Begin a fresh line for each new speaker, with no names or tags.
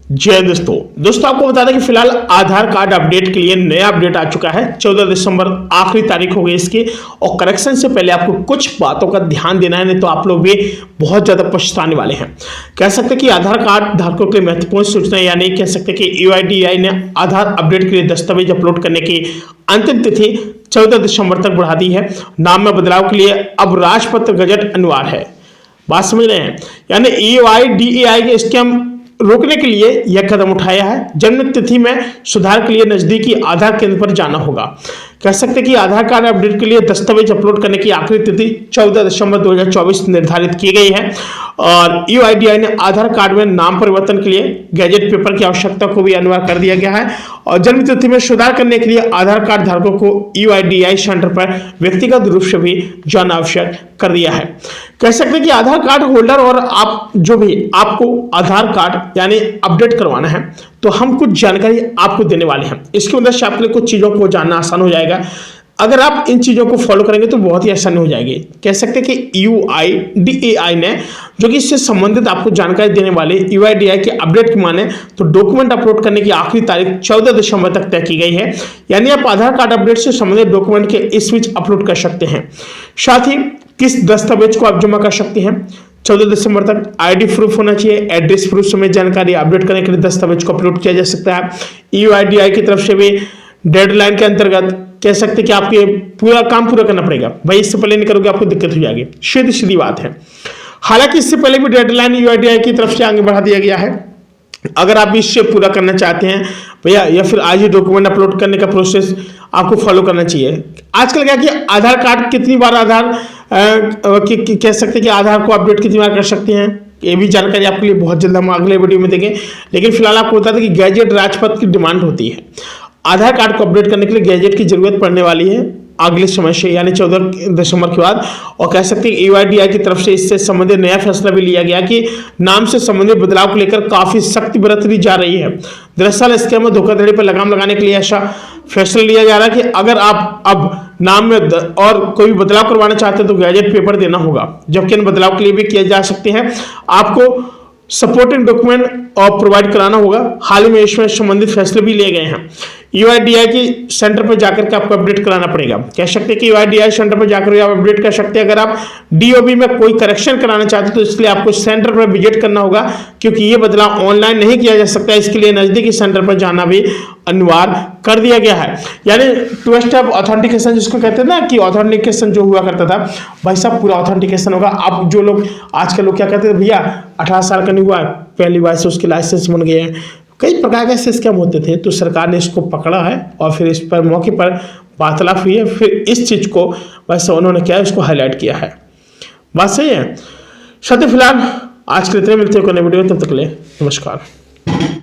जय दोस्तों आपको बता दें कि फिलहाल आधार कार्ड अपडेट के लिए नया अपडेट आ चुका है। 14 दिसंबर आखिरी तारीख हो गई इसकी, और करेक्शन से पहले आपको कुछ बातों का ध्यान देना है, नहीं तो आप लोग भी बहुत ज्यादा पछताने वाले हैं। कह सकते हैं कि आधार कार्ड धारकों के लिए महत्वपूर्ण सूचना, यानी कह सकते हैं कि UIDAI ने आधार अपडेट के लिए दस्तावेज अपलोड करने की अंतिम तिथि 14 दिसंबर तक बढ़ा दी है। नाम में बदलाव के लिए अब राजपत्र गजट अनिवार्य है। बात समझ रहे हैं, यानी UIDAI के स्कैम रोकने के लिए यह कदम उठाया है। जन्म तिथि में सुधार के लिए नजदीकी आधार केंद्र पर जाना होगा। कह सकते हैं कि आधार कार्ड अपडेट के लिए दस्तावेज अपलोड करने की आखिरी तिथि 14 दिसंबर 2024 निर्धारित की गई है, और UIDAI ने आधार कार्ड में नाम परिवर्तन के लिए गैजेट पेपर की आवश्यकता को भी अनिवार्य कर दिया गया है, और जन्म तिथि में सुधार करने के लिए आधार कार्ड धारकों को UIDAI सेंटर पर व्यक्तिगत रूप से भी जाना आवश्यक कर दिया है। कह सकते हैं कि आधार कार्ड होल्डर और आप जो भी आपको आधार कार्ड यानी अपडेट करवाना है, तो हम कुछ जानकारी आपको देने वाले हैं। इसकी मदद से आपके लिए कुछ चीज़ों को जानना आसान हो जाएगा। अगर आप इन चीज़ों को फॉलो करेंगे तो बहुत ही आसान हो जाएगी। कह सकते हैं कि UIDAI ने जो कि इससे संबंधित आपको जानकारी देने वाले UIDAI के अपडेट की माने तो डॉक्यूमेंट अपलोड करने की आखिरी तारीख 14 दिसंबर तक तय की गई है। यानी आप आधार कार्ड अपडेट से संबंधित डॉक्यूमेंट के इस बीच अपलोड कर सकते हैं। साथ ही किस दस्तावेज को आप जमा कर सकते हैं 14 दिसंबर तक ID प्रूफ होना चाहिए, एड्रेस प्रूफ समेत जानकारी अपडेट करने के लिए दस्तावेज को अपलोड किया जा सकता है। UIDAI की तरफ से भी डेडलाइन के अंतर्गत कह सकते कि आपके पूरा काम पूरा करना पड़ेगा। भाई इससे पहले नहीं करोगे आपको दिक्कत हो जाएगी, सीधी सीधी बात है। हालांकि इससे पहले भी डेडलाइन UIDAI की तरफ से आगे बढ़ा दिया गया है। अगर आप इससे पूरा करना चाहते हैं भैया, या फिर आज ही डॉक्यूमेंट अपलोड करने का प्रोसेस आपको फॉलो करना चाहिए। आजकल क्या कि आधार कार्ड कितनी बार आधार कह सकते हैं कि आधार को अपडेट कितनी बार कर सकते हैं, ये भी जानकारी आपके लिए बहुत जल्द हम अगले वीडियो में देंगे। लेकिन फिलहाल आपको बता दें कि गैजेट राजपत्र की डिमांड होती है। आधार कार्ड को अपडेट करने के लिए गैजेट की जरूरत पड़ने वाली है अगले समय से, यानी 14 दिसंबर के बाद। और कह सकते हैं UIDAI की तरफ से इससे संबंधित नया फैसला भी लिया गया कि नाम से संबंधित बदलाव को लेकर काफी सख्ती बरती जा रही है। दरअसल स्कैम और धोखाधड़ी पर लगाम लगाने के लिए ऐसा फैसला लिया जा रहा है कि अगर आप अब नाम में और कोई बदलाव करवाना चाहते हैं तो गैजेट पेपर देना होगा, जबकि इन बदलाव के लिए भी किए जा सकते हैं। आपको सपोर्टिंग डॉक्यूमेंट और प्रोवाइड कराना होगा। हाल ही में इसमें संबंधित फैसले भी लिए गए हैं। UIDAI की सेंटर पर जाकर के आपको अपडेट कराना पड़ेगा। कह सकते हैं कि UIDAI सेंटर पर जाकर आप अपडेट कर सकते हैं। अगर आप DOB में कोई करेक्शन कराना चाहते हैं तो इसके लिए आपको सेंटर पर विजिट करना होगा, क्योंकि ये बदलाव ऑनलाइन नहीं किया जा सकता। इसके लिए नजदीकी सेंटर पर जाना भी अनिवार्य कर दिया गया है। यानी 2 स्टेप ऑथेंटिकेशन जिसको कहते हैं ना, कि ऑथेंटिकेशन जो हुआ करता था, भाई साहब पूरा ऑथेंटिकेशन होगा। अब जो लोग आजकल लोग क्या कहते हैं, भैया 18 साल का नहीं हुआ पहली बार से उसके लाइसेंस बन गए हैं, कई प्रकार के ऐसे स्कैम होते थे। तो सरकार ने इसको पकड़ा है और फिर इस पर मौके पर वार्तालाप हुई है, फिर इस चीज़ को वैसे उन्होंने क्या इसको हाईलाइट किया है। बात सही है। साथ ही फिलहाल आज के लिए इतने मिलते हैं नए वीडियो, तब तक के लिए नमस्कार।